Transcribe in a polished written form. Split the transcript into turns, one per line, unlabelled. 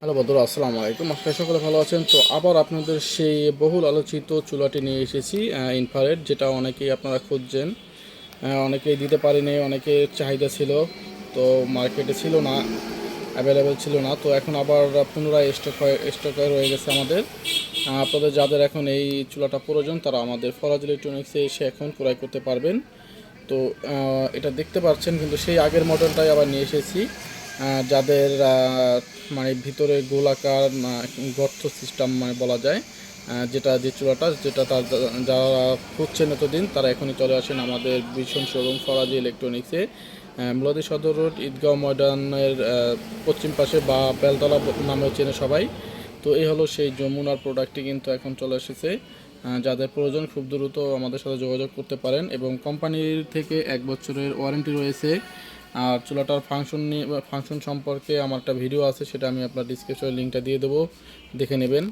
Hello বন্ধুরা, আসসালামু আলাইকুম। আপনারা সকলে ভালো আছেন? তো আবার আপনাদের সেই বহুল আলোচিত চুলাটি নিয়ে এসেছি, ইনফ্রারেড, যেটা অনেকেই আপনারা খুঁজছেন। অনেকেই দিতে পারেনি, অনেকের চাহিদা ছিল, তো মার্কেটে ছিল না, অ্যাভেলেবেল ছিল না। তো এখন আবার পুনরায় স্টকে রয়ে গেছে আমাদের। আপনাদের যাদের এখন এই চুলাটা প্রয়োজন তারা আমাদের ফরাজ ইলেকট্রনিক্সে এসে এখন ক্রয় করতে পারবেন। তো এটা দেখতে পাচ্ছেন, কিন্তু সেই আগের মডেলটাই আবার নিয়ে এসেছি। যাদের মানে ভিতরে গোলাকার গর্ত সিস্টেম মানে বলা যায়, যে চুলাটা যেটা যারা খুঁজছেন এতদিন তারা এখনই চলে আসেন আমাদের ভীষণ শোরুম ফরাজি ইলেকট্রনিক্সে, মেলোডি সদর রোড, ঈদগাঁও ময়দানের পশ্চিম পাশে, বা বেলতলা নামেও চেনে সবাই। তো এই হলো সেই যমুনার প্রোডাক্টটি, কিন্তু এখন চলে এসেছে। যাদের প্রয়োজন খুব দ্রুত আমাদের সাথে যোগাযোগ করতে পারেন, এবং কোম্পানির থেকে 1 বছরের ওয়ারেন্টি রয়েছে। আর চুলাটার ফাংশন সম্পর্কে আমার একটা ভিডিও আছে, সেটা আমি আপনার ডিসক্রিপশনে লিঙ্কটা দিয়ে দেবো, দেখে নেবেন।